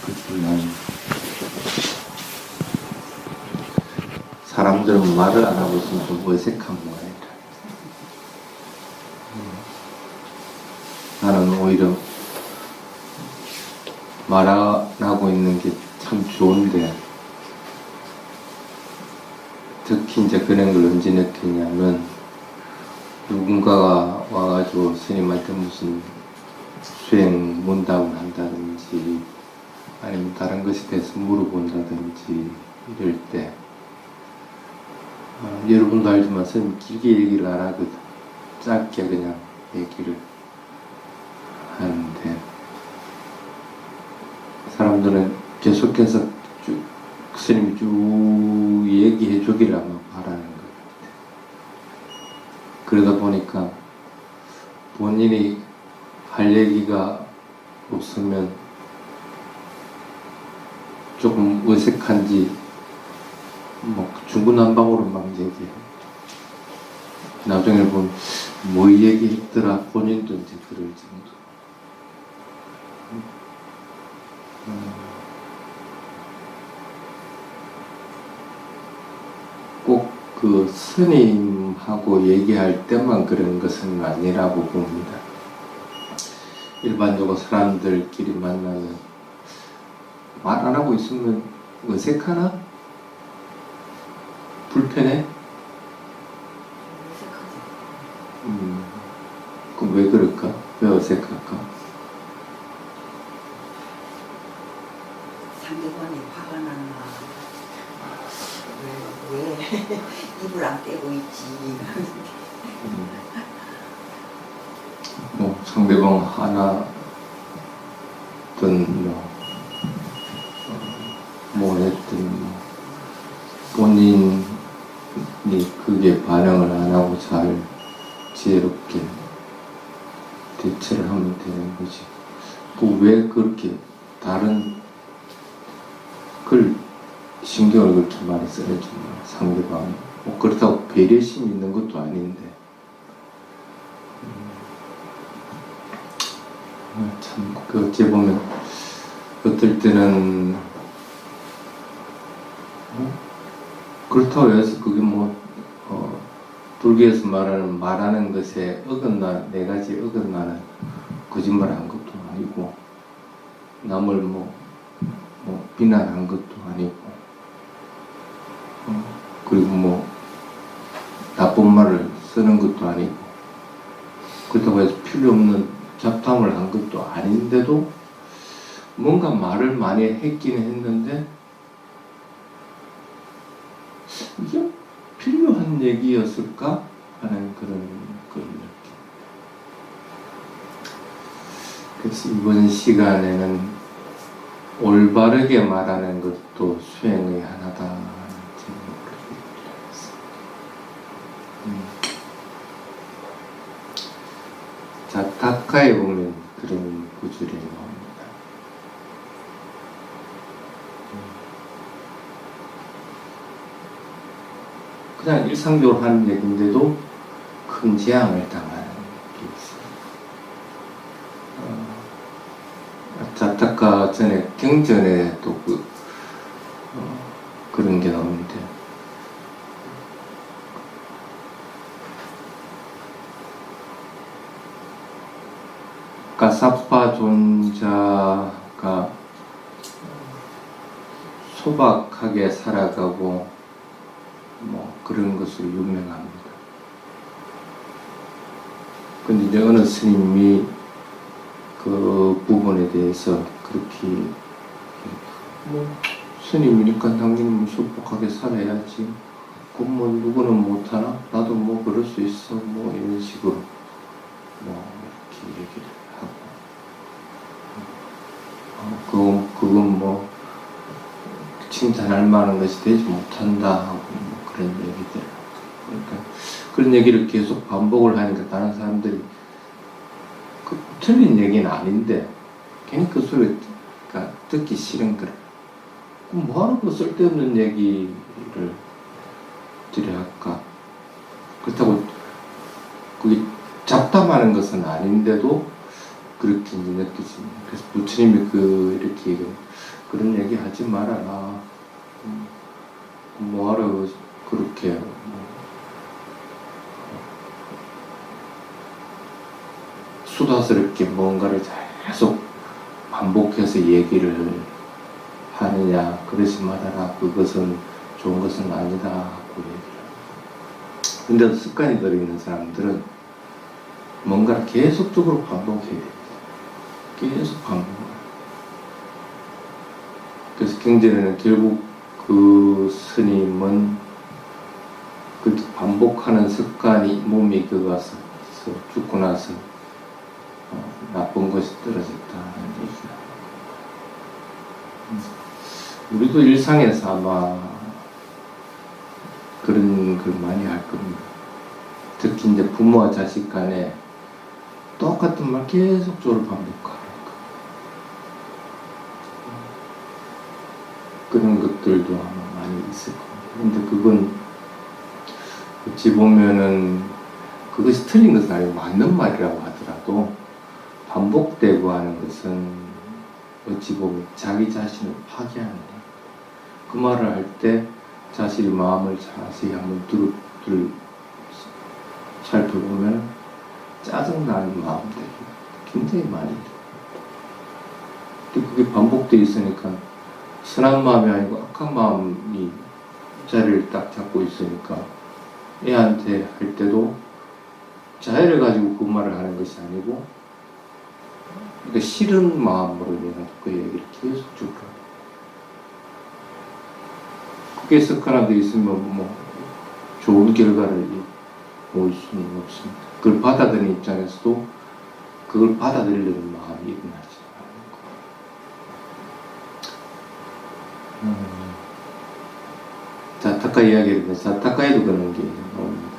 그렇지만 사람들은 말을 안 하고 있으면 좀 어색한 모양이다. 나는 오히려 말 안 하고 있는 게 참 좋은데, 특히 이제 그런 걸 언제 느끼냐면, 누군가가 와가지고 스님한테 무슨 수행 문답을 한다든지 아니면 다른 것에 대해서 물어본다든지 이럴 때, 여러분도 알지만 스님 길게 얘기를 안 하거든. 짧게 그냥 얘기를 하는데, 사람들은 계속해서 쭉 스님이 쭉 얘기해 주기를 아마 바라는 것 같아. 그러다 보니까 본인이 할 얘기가 없으면 조금 어색한지 뭐 중구난방으로 막 얘기해. 나중에 보면 뭐 얘기했더라 본인도 이제 그럴 정도. 꼭 그 스님하고 얘기할 때만 그런 것은 아니라고 봅니다. 일반적으로 사람들끼리 만나면 말 안 하고 있으면 어색하나? 불편해? 그럼 왜 그럴까? 왜 어색할까? 상대방이 화가 나나? 왜 입을 안 떼고 있지? 뭐 상대방 하나든 뭐랬든 본인이 그게 반응을 안 하고 잘 지혜롭게 대처를 하면 되는 거지. 왜 그렇게 다른 걸 신경을 그렇게 많이 써야지 상대방이. 뭐 그렇다고 배려심이 있는 것도 아닌데. 참, 어찌 보면 어떨 때는 그렇다고 해서 그게 불교에서 말하는 것에 어긋나, 네 가지 어긋나는 거짓말을 한 것도 아니고, 남을 비난한 것도 아니고, 그리고 나쁜 말을 쓰는 것도 아니고, 그렇다고 해서 필요 없는 잡담을 한 것도 아닌데도 뭔가 말을 많이 했긴 했는데, 이게 필요한 얘기였을까? 하는 그런 걸 느끼. 그래서 이번 시간에는 올바르게 말하는 것도 수행의 하나다 제목으로 드렸습니다. 자타카에 보면 그런 구절이 나옵니다. 그냥 일상적으로 하는 얘기인데도 큰 재앙을 당하는 게 있어요. 자타카 전에 경전에 또 그런 게 나오는데, 가사파 존자가 소박하게 살아가고 그런 것으로 유명합니다. 근데 이제 어느 스님이 그 부분에 대해서 그렇게 스님이니까 당연히 소박하게 살아야지. 그럼 누구는 못하나? 나도 그럴 수 있어. 이런 식으로 이렇게 얘기를 하고, 그건 칭찬할 만한 것이 되지 못한다 하고 그런 얘기들. 그러니까 그런 얘기를 계속 반복을 하니까 다른 사람들이 틀린 얘기는 아닌데 괜히 그 소리가 듣기 싫은 거라. 그럼 뭐하러 그 쓸데없는 얘기를 들여야 할까? 그렇다고 그게 잡담하는 것은 아닌데도 그렇게 느껴집니다. 그래서 부처님이 이렇게 그런 얘기 하지 말아라. 뭐하러 그렇게 수다스럽게 뭔가를 계속 반복해서 얘기를 하느냐. 그러지 말아라. 그것은 좋은 것은 아니다 하고 얘기를 합니다. 근데 습관이 들어있는 사람들은 뭔가를 계속적으로 반복해야 돼요. 계속 반복해요. 그래서 경전에는 결국 그 스님은 그 반복하는 습관이 몸에 들어가서 죽고 나서 나쁜 것이 떨어졌다는 얘기야. 우리도 일상에서 아마 그런 걸 많이 할 겁니다. 특히 이제 부모와 자식 간에 똑같은 말 계속적으로 반복하는 거. 그런 것들도 아마 많이 있을 겁니다. 근데 그건 어찌 보면은 그것이 틀린 것은 아니고 맞는 말이라고 하더라도 반복되고 하는 것은 어찌 보면 자기 자신을 파괴하는 거예요. 그 말을 할 때 자신의 마음을 자세히 한번 살펴보면 짜증나는 마음들이 굉장히 많이 들어요. 근데 그게 반복되어 있으니까 선한 마음이 아니고 악한 마음이 자리를 딱 잡고 있으니까 애한테 할 때도 자애를 가지고 그 말을 하는 것이 아니고 그러니까 싫은 마음으로 내가 그 얘기를 계속 쭉 해요. 그게 습관화되어 있으면 뭐 좋은 결과를 볼 수는 없습니다. 그걸 받아들이는 입장에서도 그걸 받아들이려는 마음이 일어나지 않는 거예요. 자타카 이야기를 해서 자타카에도 그런 게 나옵니다.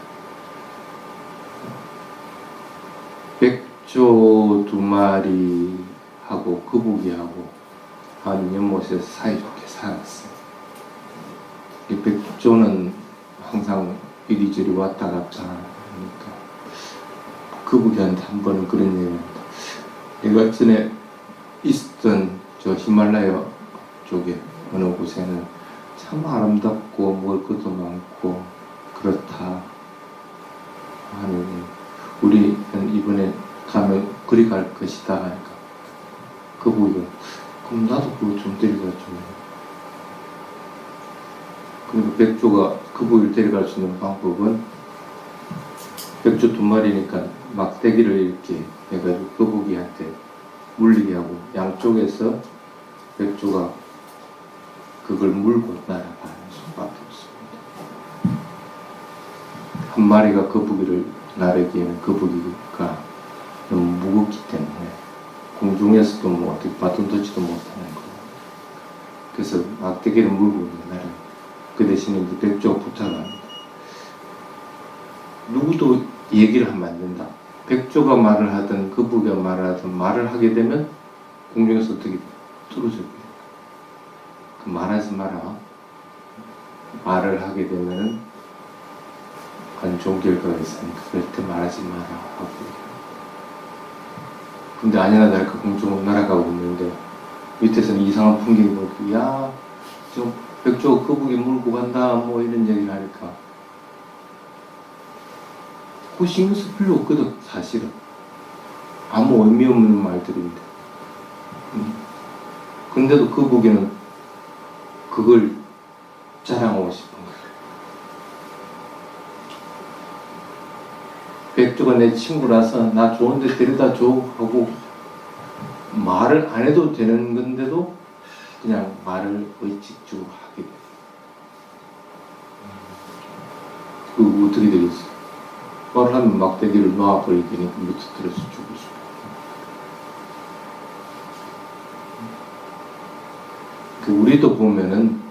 백조 2마리하고 거북이하고 한 연못에서 사이좋게 살았어요. 이 백조는 항상 이리저리 왔다 갔다 하니까 거북이한테 한 번은 그런 얘기를 합니다. 내가 전에 있었던 저 히말라야 쪽에 어느 곳에는 참 아름답고 먹을 것도 많고 그렇다 하는 우리는 이번에 가면 그리 갈 것이다 하니까 거북이가 그럼 나도 그거 좀 데려가 줘. 그리고 백조가 거북이를 데려갈 수 있는 방법은 백조 2마리니까 막대기를 이렇게 해가지고 거북이한테 물리게 하고 양쪽에서 백조가 그걸 물고 날아가는 수밖에 없습니다. 한 마리가 거북이를 나르기에는 거북이가 너무 무겁기 때문에 공중에서도 뭐 어떻게 바톤 터치도 못하는 거예요. 그래서 막대기를 물고 날아가요. 그 대신에 이제 백조가 부탁합니다. 누구도 얘기를 하면 안 된다. 백조가 말을 하든 거북이가 말을 하든 말을 하게 되면 공중에서 어떻게 떨어져 버려요. 그 말하지 마라. 말을 하게 되면은 안 좋은 결과가 있으니까 그럴 때 말하지 마라 하고. 근데 아니나 다를까 공중으로 날아가고 있는데 밑에서는 이상한 풍경이 보고 야, 저 백조 거북이 물고 간다 뭐 이런 얘기를 하니까 그 신경 쓸 필요 없거든. 사실은 아무 의미 없는 말들인데 근데도 거북이는 그걸 자랑하고 싶은 거예요. 백조가 내 친구라서 나 좋은 데 데려다 줘 하고 말을 안 해도 되는 건데도 그냥 말을 의식적으로 하게 돼요. 그 어떻게 되겠어요? 말을 하면 막대기를 놔버리게 되니까 밑에 들어서 죽을 수가 있어요. 우리도 보면은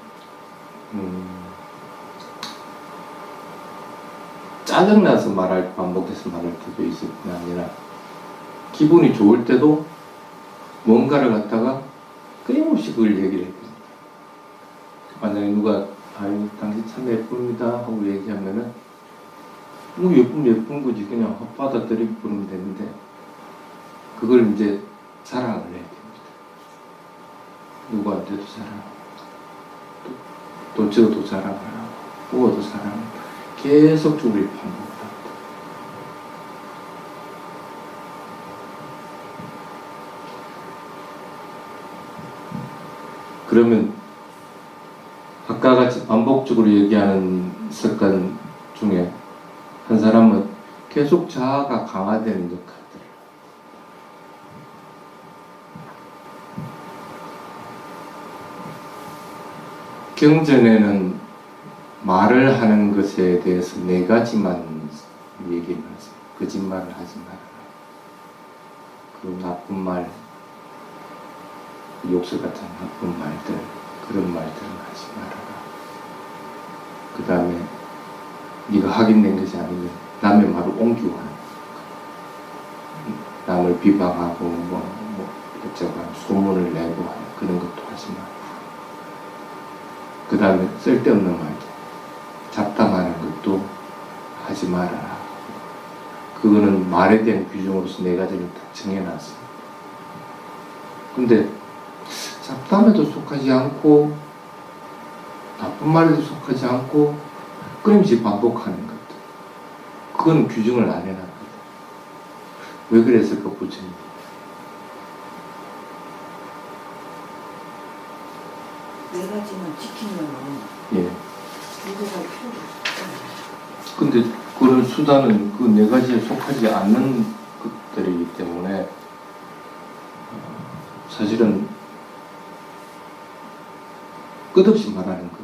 짜증나서 반복해서 말할 때도 있을 뿐 아니라 기분이 좋을 때도 뭔가를 갖다가 끊임없이 그걸 얘기를 해요. 만약에 누가 아유 당신 참 예쁩니다 하고 얘기하면은 뭐 예쁜 거지 그냥 받아들이고 그러면 되는데 그걸 이제 자랑을 해야 됩니다. 누구한테도 사랑하고 또 저도 사랑하고 부모도 사랑하고 계속적으로 반복합니다. 그러면 아까 같이 반복적으로 얘기하는 습관 중에 한 사람은 계속 자아가 강화되는 역할들. 경전에는 말을 하는 것에 대해서 4가지만 얘기해놨어요. 거짓말을 하지 마라. 그 나쁜 말, 욕설 같은 나쁜 말들, 그런 말들은 하지 말아라. 그 다음에 네가 확인된 것이 아니면 남의 말을 옮기고 하는 거. 남을 비방하고 어쩌고 소문을 내고 하는 그런 것도 하지 마라. 그 다음에 쓸데없는 말도, 잡담하는 것도 하지 말아라. 그거는 말에 대한 규정으로서 4가지를 딱 정해놨어요. 근데 잡담에도 속하지 않고 나쁜 말에도 속하지 않고 끊임없이 반복하는 것들, 그건 규정을 안 해놨거든. 왜 그랬을까 부처님? 네 가지만 지키면은 예. 누구가 필요가 없잖아. 근데 그런 수단은 그 4가지에 속하지 않는 것들이기 때문에 사실은 끝없이 말하는 거거든.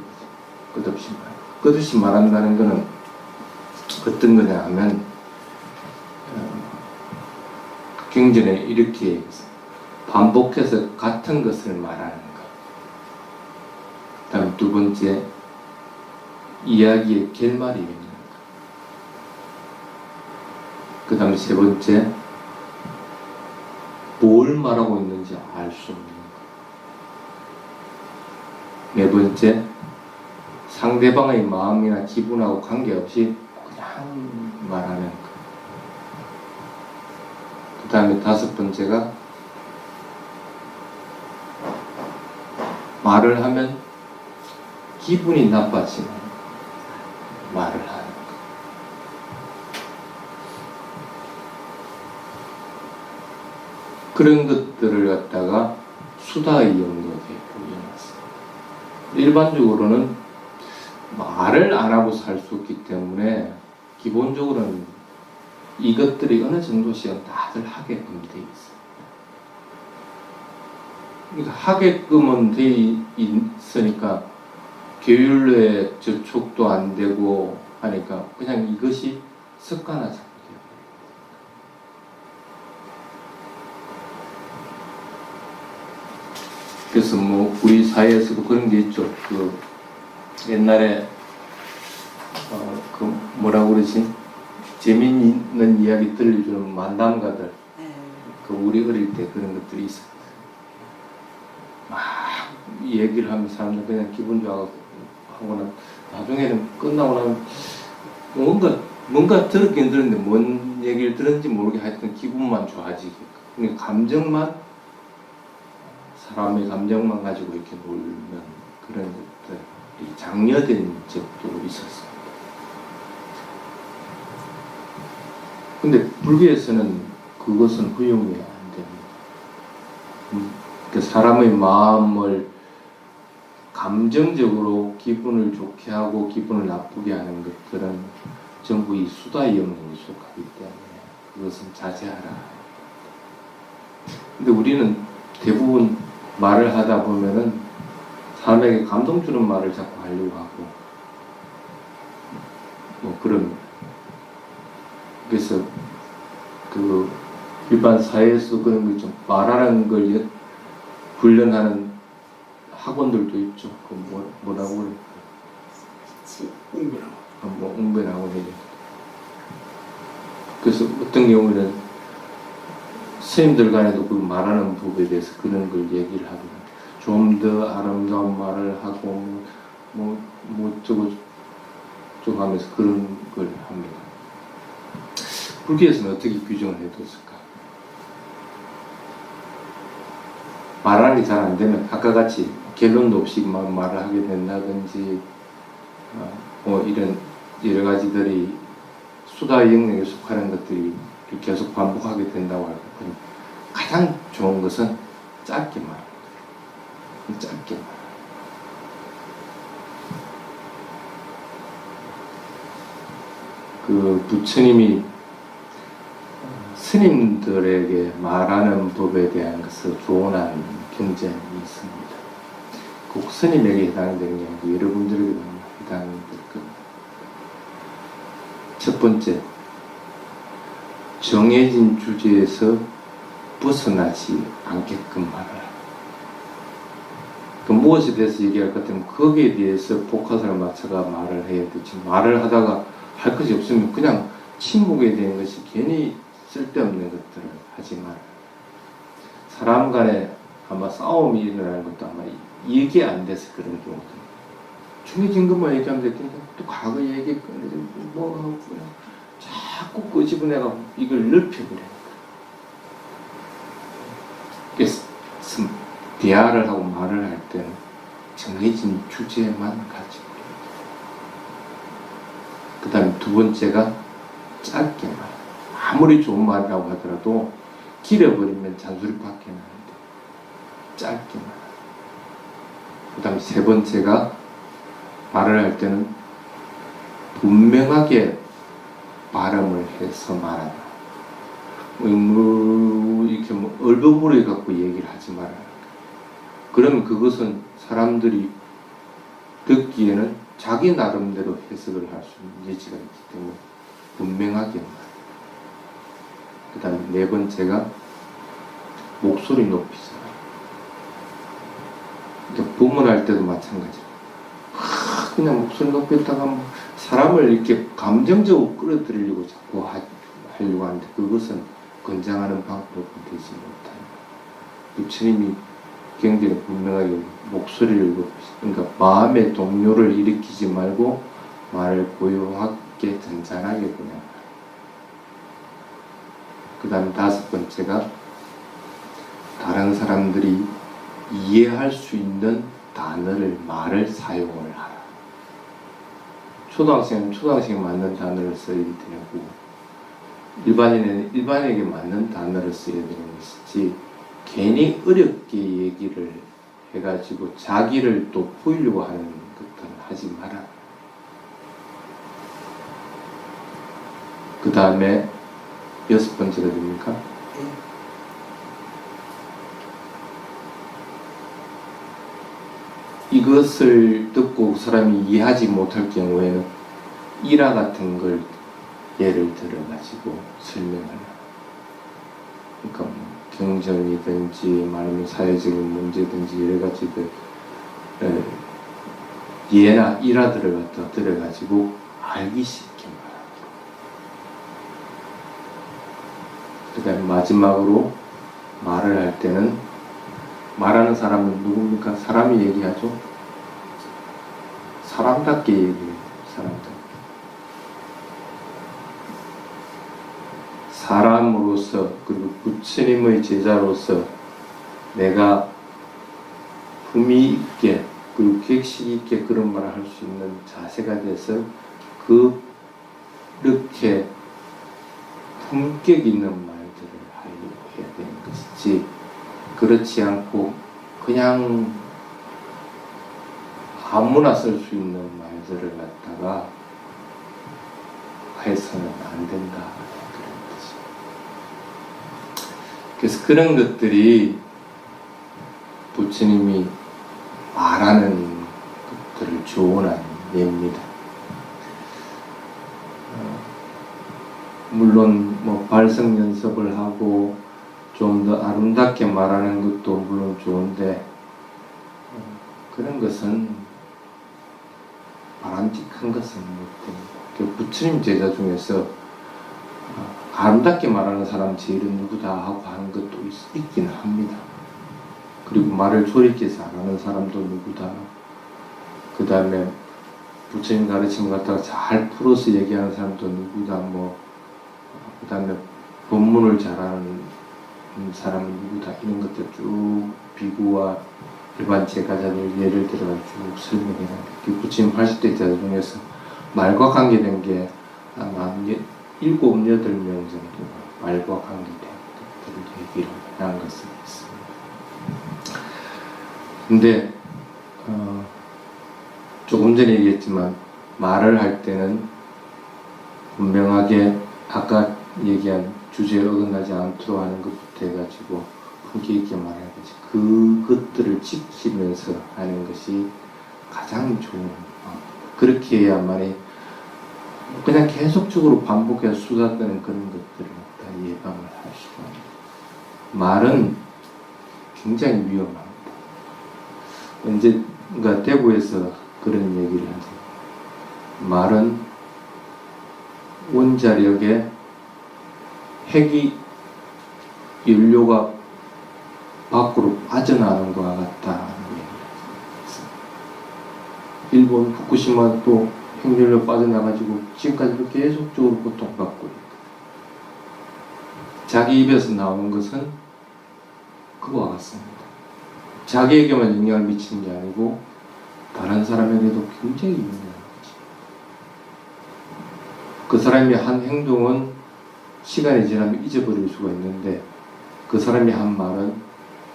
끝없이 말한다는 거는 어떤 거냐 하면 경전에 이렇게 반복해서 같은 것을 말하는 것. 다음 2번째, 이야기의 결말이 있는 것. 그 다음에 3번째, 뭘 말하고 있는지 알 수 없는 것. 4번째, 상대방의 마음이나 기분하고 관계없이 그냥 말하는 것. 그 다음에 5번째가 말을 하면 기분이 나빠지는 말을 하는 것. 그런 것들을 갖다가 수다의 영역에 올려놨습니다. 일반적으로는 말을 안 하고 살 수 없기 때문에 기본적으로는 이것들이 어느 정도씩은 다들 하게끔 돼 있어요. 그러니까 하게끔은 돼 있으니까 게을러에 저촉도 안 되고 하니까 그냥 이것이 습관화자가 돼요. 그래서 우리 사회에서도 그런 게 있죠. 그 옛날에 그 뭐라고 그러지? 재미있는 이야기 들려주는 만담가들. 그 우리 어릴 때 그런 것들이 있었거든. 막 얘기를 하면 사람들 그냥 기분 좋아하거나 나중에는 끝나고 나면 뭔가 들었긴 들었는데 뭔 얘기를 들었는지 모르게 하여튼 기분만 좋아지게. 그러니까 감정만, 사람의 감정만 가지고 이렇게 놀면 그런 것들이 장려된 적도 있었어요. 근데 불교에서는 그것은 허용이 안 됩니다. 그 사람의 마음을 감정적으로 기분을 좋게 하고 기분을 나쁘게 하는 것들은 전부 이 수다의 영역에 속하기 때문에 그것은 자제하라. 근데 우리는 대부분 말을 하다 보면은 사람에게 감동 주는 말을 자꾸 하려고 하고 그런. 그래서 그 일반 사회에서 그런 거 좀 말하는 걸 훈련하는 학원들도 있죠. 그 뭐라고 그래? 웅변하고 해요. 그래서 어떤 경우는 스님들 간에도 그 말하는 법에 대해서 그런 걸 얘기를 하거든요. 좀 더 아름다운 말을 하고 저거 하면서 그런 걸 합니다. 불교에서는 어떻게 규정을 해뒀을까? 말하는 게 잘 안 되면 아까 같이 결론도 없이 막 말을 하게 된다든지 뭐 이런 여러 가지들이 수다의 영역에 속하는 것들이 계속 반복하게 된다고 하거든요. 가장 좋은 것은 짧게 말하는 거예요. 짧게 말하는 거예요. 그 부처님이 스님들에게 말하는 법에 대한 것을 조언한 경전이 있습니다. 꼭 스님에게 해당되는 게 아니고 여러분들에게도 해당될 겁니다. 첫 번째, 정해진 주제에서 벗어나지 않게끔 말하라. 그 무엇에 대해서 얘기할 것 같으면 거기에 대해서 포커스를 맞춰가 말을 해야 되지. 말을 하다가 할 것이 없으면 그냥 침묵에 대한 것이 괜히 쓸데없는 것들을 하지 마라. 사람 간에 아마 싸움이 일어나는 것도 아마 얘기 안 돼서 그런 경우도 중요한 것만 얘기하면 되니까 또 과거 얘기 꺼내서 뭐 하고 그냥 자꾸 끄집어내가 이걸 넓혀버려요. 그래서 대화를 하고 말을 할 때는 정해진 주제만 가지고 그 다음에 두 번째가 짧게 말. 아무리 좋은 말이라고 하더라도 길어버리면 잔소리밖에 나는데 짧게 말. 그 다음에 세 번째가 말을 할 때는 분명하게 발음을 해서 말하라. 이렇게 얼버무려 갖고 얘기를 하지 말아라. 그러면 그것은 사람들이 듣기에는 자기 나름대로 해석을 할 수 있는 여지가 있기 때문에 분명하게 말해라. 그 다음에 네 번째가 목소리 높이지 말아라. 부문할 때도 마찬가지로 그냥 목소리 높였다가 사람을 이렇게 감정적으로 끌어들이려고 자꾸 하려고 하는데 그것은 권장하는 방법은 되지 못합니다. 부처님이 굉장히 분명하게 목소리를 그러니까 마음의 동요를 일으키지 말고 말을 고요하게 잔잔하게 그냥. 그 다음 다섯 번째가 다른 사람들이 이해할 수 있는 단어를 말을 사용을 하라. 초등학생은 초등학생에 맞는 단어를 써야 되고 일반인은 일반에게 맞는 단어를 써야 되는 것이지 괜히 어렵게 얘기를 해가지고 자기를 또 보이려고 하는 것들은 하지 마라. 그 다음에 여섯 번째가 됩니까? 이것을 듣고 사람이 이해하지 못할 경우에는 일화 같은 걸 예를 들어가지고 설명을 하라. 그러니까 뭐 경전이든지 아니면 사회적인 문제든지 여러 가지들 예나 일화들을 갖다 들어가지고 알기 쉽게 말하도록. 그 다음에 마지막으로 말을 할 때는 말하는 사람은 누굽니까? 사람이 얘기하죠. 사람답게 얘기해요. 사람답게. 사람으로서 그리고 부처님의 제자로서 내가 품위 있게 그리고 격식 있게 그런 말을 할 수 있는 자세가 돼서 그렇게 품격 있는 말들을 하려고 해야 되는 것이지 그렇지 않고 그냥 아무나 쓸 수 있는 말들을 갖다가 해서는 안 된다. 그래서 그런 것들이 부처님이 말하는 것들을 조언한 예입니다. 물론 뭐 발성 연습을 하고 좀 더 아름답게 말하는 것도 물론 좋은데 그런 것은 바람직한 것은 못됩니다. 부처님 제자 중에서 아름답게 말하는 사람 제일은 누구다 하고 하는 것도 있기는 합니다. 그리고 말을 조리게 잘하는 사람도 누구다. 그 다음에 부처님 가르침을 갖다가 잘 풀어서 얘기하는 사람도 누구다. 그 다음에 법문을 잘하는 사람은 누구다. 이런 것들 쭉 비구와 일반 제가자를 예를 들어가지고 설명해놨는데 부처님 80대 제자 중에서 말과 관계된 게 아마 7, 8명 정도가 말과 관계된 것들을 얘기를 한 것은 있습니다. 근데 조금 전에 얘기했지만 말을 할 때는 분명하게 아까 얘기한 주제에 어긋나지 않도록 하는 것부터 해가지고 크게 있게 말해야지. 그것들을 지키면서 하는 것이 가장 좋은 그렇게 해야만이 그냥 계속적으로 반복해서 수다떠는 그런 것들을 다 예방을 할 수가 있습니다. 말은 굉장히 위험합니다. 언젠가 대구에서 그런 얘기를 하죠. 말은 원자력에 핵이 연료가 밖으로 빠져나가는 것과 같다는 얘기를 했어요. 일본 후쿠시마도 핵연료 빠져나가지고 지금까지도 계속적으로 고통받고 있고 자기 입에서 나오는 것은 그와 같습니다. 자기에게만 영향을 미치는 게 아니고 다른 사람에게도 굉장히 영향을 미칩니다. 그 사람이 한 행동은 시간이 지나면 잊어버릴 수가 있는데 그 사람이 한 말은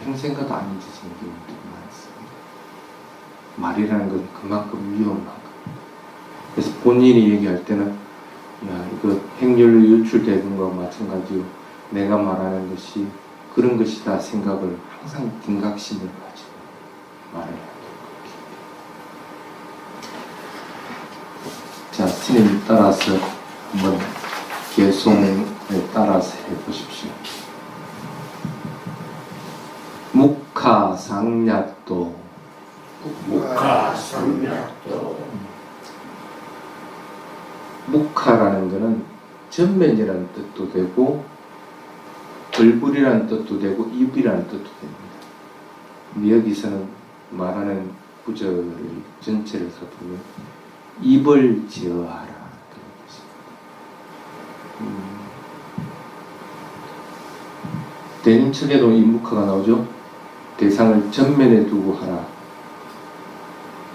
평생 가도 안 잊어지는 경우들이 많습니다. 말이라는 건 그만큼 위험한 겁니다. 그래서 본인이 얘기할 때는 야 이거 핵연료 유출되는 것과 마찬가지로 내가 말하는 것이 그런 것이다 생각을 항상 경각심을 가지고 말을 해야 될 것 같아요. 자, 스님 따라서 한번 개송에 따라서 해보십시오. 묵하상약도 묵하라는 것은 전면이라는 뜻도 되고 얼굴이라는 뜻도 되고 입이라는 뜻도 됩니다. 여기서는 말하는 구절을 전체를 살펴보면 입을 제어하라 그런 것입니다. 대림책에도 이 묵하가 나오죠. 대상을 전면에 두고 하라.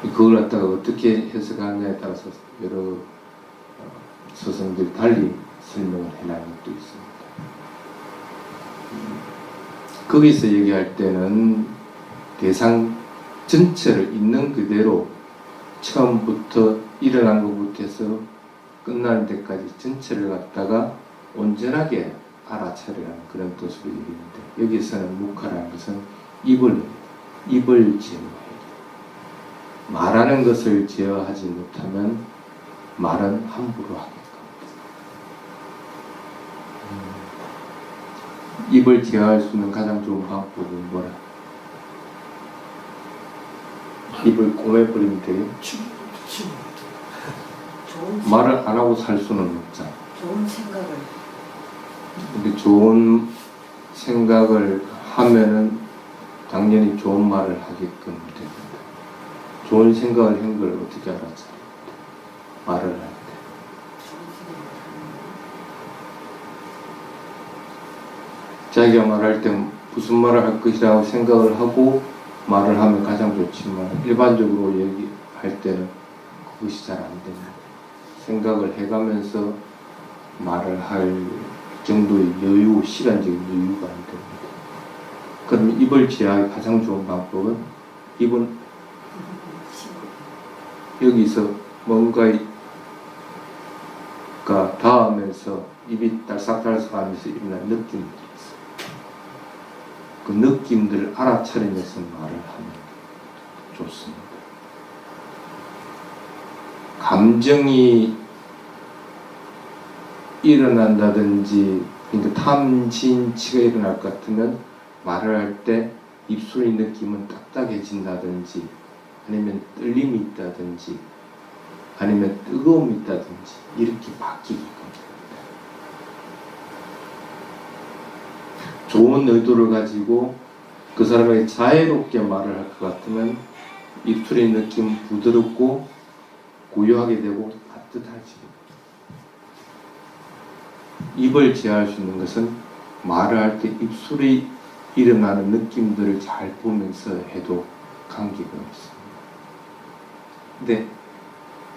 그걸 갖다가 어떻게 해석하느냐에 따라서 여러 스승들이 달리 설명을 해놓은 것도 있습니다. 거기서 얘기할 때는 대상 전체를 있는 그대로 처음부터 일어난 것부터 해서 끝나는 데까지 전체를 갖다가 온전하게 알아차리라는 그런 뜻으로 얘기했는데 여기서는 묵하라는 것은 입을 제어해야 돼요. 말하는 것을 제어하지 못하면 말은 함부로 하게 됩니다. 입을 제어할 수 있는 가장 좋은 방법은 뭐라? 입을 꼬매버리면 돼요? 말을 안 하고 살 수는 없잖아. 좋은 생각을 근데 좋은 생각을 하면은 당연히 좋은 말을 하게끔 됩니다. 좋은 생각을 한 걸 어떻게 알았어? 말을 할 때. 자기가 말할 때 무슨 말을 할 것이라고 생각을 하고 말을 하면 가장 좋지만 일반적으로 얘기할 때는 그것이 잘 안 됩니다. 생각을 해가면서 말을 할 정도의 여유, 시간적인 여유가 안 됩니다. 그럼 입을 제어하기 가장 좋은 방법은 입은 여기서 뭔가가 닿으면서 입이 딸싹딸싹하면서 일어난 느낌들이 있어요. 그 느낌들을 알아차리면서 말을 하면 좋습니다. 감정이 일어난다든지 그러니까 탐진치가 일어날 것 같으면 말을 할 때 입술의 느낌은 딱딱해진다든지 아니면 떨림이 있다든지 아니면 뜨거움이 있다든지 이렇게 바뀌기 겁니다. 좋은 의도를 가지고 그 사람에게 자애롭게 말을 할 것 같으면 입술의 느낌 부드럽고 고요하게 되고 따뜻해지고 입을 제어할 수 있는 것은 말을 할 때 입술의 일어나는 느낌들을 잘 보면서 해도 관계가 없습니다. 근데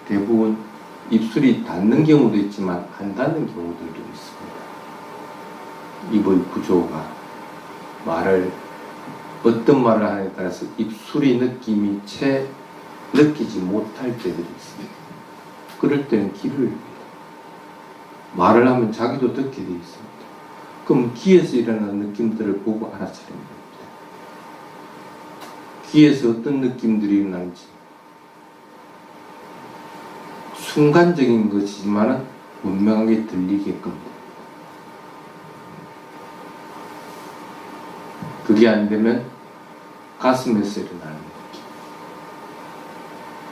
대부분 입술이 닿는 경우도 있지만 안 닿는 경우들도 있습니다. 입의 구조가 어떤 말을 하느냐에 따라서 입술이 느낌이 채 느끼지 못할 때들이 있습니다. 그럴 때는 귀를 열어요. 말을 하면 자기도 듣게 되어 있습니다. 그럼 귀에서 일어나는 느낌들을 보고 알아차리면 됩니다. 귀에서 어떤 느낌들이 일어나는지 순간적인 것이지만 분명하게 들리게끔. 그게 안 되면 가슴에서 일어나는 느낌.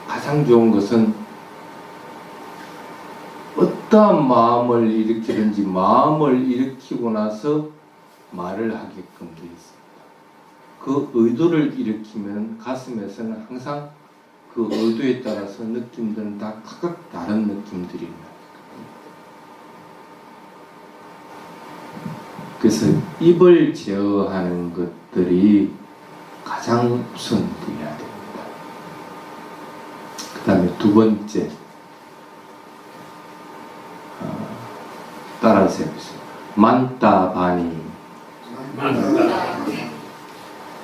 가장 좋은 것은 어떠한 마음을 일으키든지 마음을 일으키고 나서 말을 하게끔 되어 있습니다. 그 의도를 일으키면 가슴에서는 항상 그 의도에 따라서 느낌들은 다 각각 다른 느낌들이 나요. 그래서 입을 제어하는 것들이 가장 우선되어야 됩니다. 그 다음에 두 번째, 따라서 해보세요. 만다바니,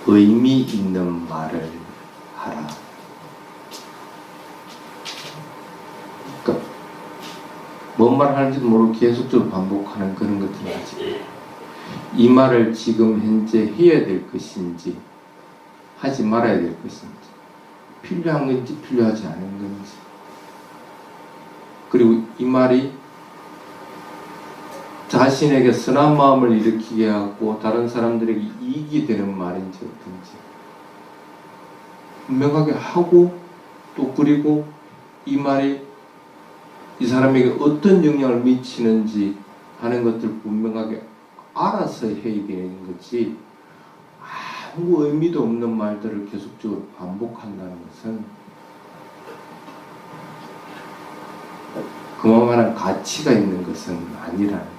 의미 있는 말을 하라. 그러니까 뭔 말을 하는지도 모르고 계속적으로 반복하는 그런 것들을 하지. 이 말을 지금 현재 해야 될 것인지 하지 말아야 될 것인지, 필요한 건지 필요하지 않은 건지, 그리고 이 말이 자신에게 선한 마음을 일으키게 하고 다른 사람들에게 이익이 되는 말인지 어떤지 분명하게 하고, 또 그리고 이 말이 이 사람에게 어떤 영향을 미치는지 하는 것들 분명하게 알아서 해야 되는 거지, 아무 의미도 없는 말들을 계속적으로 반복한다는 것은 그만한 가치가 있는 것은 아니라는 거죠.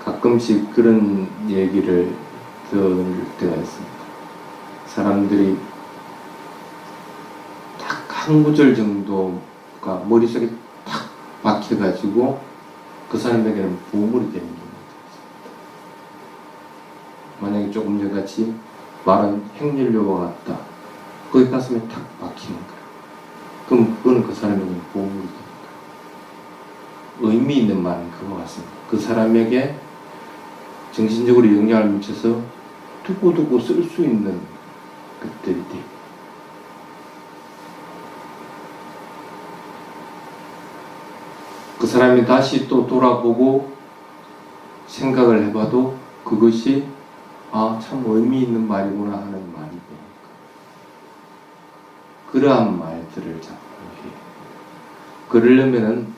가끔씩 그런 얘기를 들을 때가 있습니다. 사람들이 딱 한 구절 정도가 머릿속에 탁 박혀가지고 그 사람에게는 보물이 되는 경우가 있습니다. 만약에 조금 전같이 말은 행렬료와 같다. 거기 가슴에 탁 박히는 거야. 그럼 그건 그 사람에게는 보물이 됩니다. 의미 있는 말은 그거 같습니다. 그 사람에게 정신적으로 영향을 미쳐서 두고두고 쓸 수 있는 것들이 돼요. 그 사람이 다시 또 돌아보고 생각을 해봐도 그것이 참 의미 있는 말이구나 하는 말이 되니까. 그러한 말들을 자꾸 해요. 그러려면은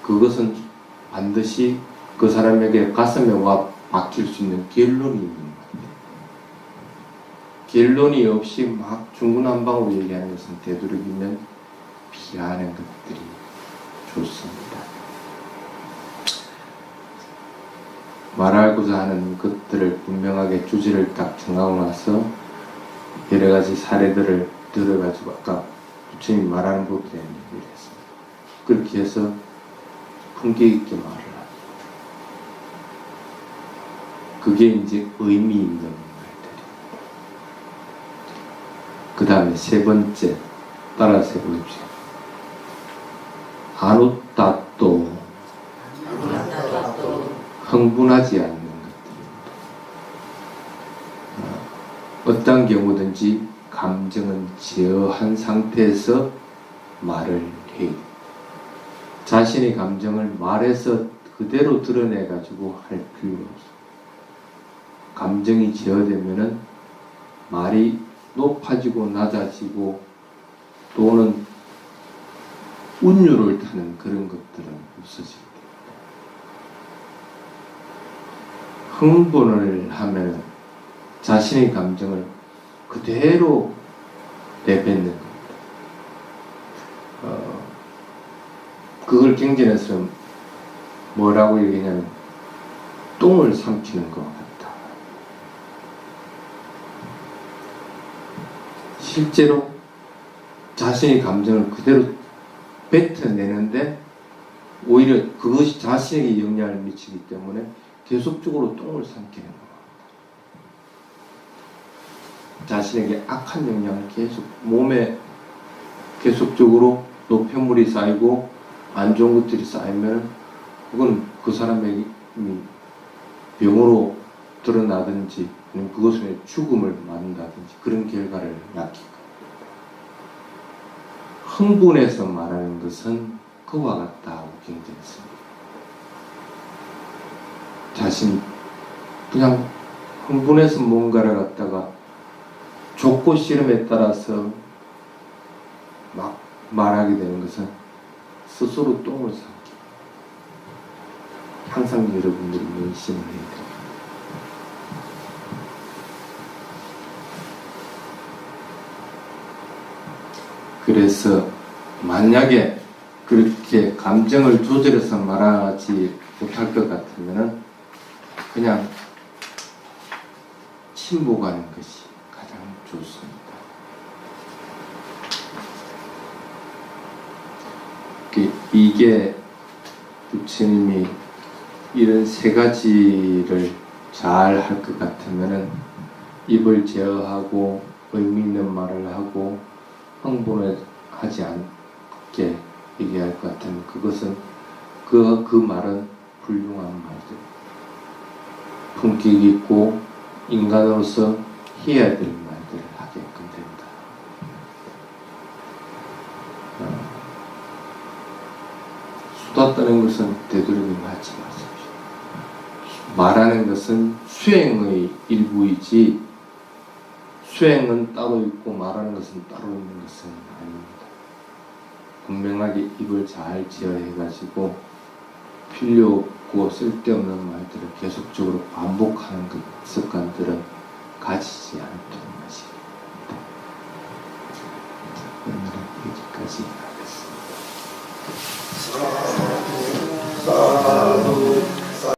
그것은 반드시 그 사람에게 가슴에 와 박힐 수 있는 결론이 있는 말이에요. 결론이 없이 막 중구난방으로 얘기하는 것은 되도록이면 피하는 것들이 좋습니다. 말하고자 하는 것들을 분명하게 주제를 딱 정하고 나서 여러 가지 사례들을 들어가지고 아까 부처님이 말하는 법에 대한 얘기를 했습니다. 그렇게 해서 품격 있게 말을 하고, 그게 이제 의미 있는 말들이에요. 그 다음에 세 번째, 따라서 해보십시오. 아누따또, 흥분하지 않는 것들입니다. 어떤 경우든지 감정은 제어한 상태에서 말을 해요. 자신의 감정을 말해서 그대로 드러내가지고 할 필요가 없어요. 감정이 제어되면은 말이 높아지고 낮아지고 또는 운율을 타는 그런 것들은 없어집니다. 흥분을 하면 자신의 감정을 그대로 내뱉는 겁니다. 그걸 경전에서 뭐라고 얘기하냐면 똥을 삼키는 것 같다. 실제로 자신의 감정을 그대로 뱉어내는데 오히려 그것이 자신에게 영향을 미치기 때문에 계속적으로 똥을 삼키는 것 같다. 자신에게 악한 영향을 계속 몸에 계속적으로 노폐물이 쌓이고 안 좋은 것들이 쌓이면 그건 그 사람에게 병으로 드러나든지 아니면 그것을 죽음을 맞는다든지 그런 결과를 낳기. 흥분해서 말하는 것은 그와 같다고 경전했습니다. 자신 그냥 흥분해서 뭔가를 갖다가 좋고 싫음에 따라서 막 말하게 되는 것은 스스로 똥을 삼키. 항상 여러분들이 명심을 해야 됩니다. 그래서 만약에 그렇게 감정을 조절해서 말하지 못할 것 같으면 그냥 침묵하는 것이 가장 좋습니다. 이게 부처님이 이런 세 가지를 잘 할 것 같으면 입을 제어하고 의미 있는 말을 하고 흥분을 하지 않게 얘기할 것 같으면 그것은 그 말은 훌륭한 말들, 품격 있고 인간으로서 해야 될 말들을 하게끔 된다. 수다 떠는 것은 되도록이면 하지 마십시오. 말하는 것은 수행의 일부이지 수행은 따로 있고 말하는 것은 따로 있는 것은 아닙니다. 분명하게 입을 잘 지어해가지고 필요 없고 쓸데없는 말들을 계속적으로 반복하는 그 습관들은 가지지 않도록 하시기 바랍니다. 오늘은 여기까지.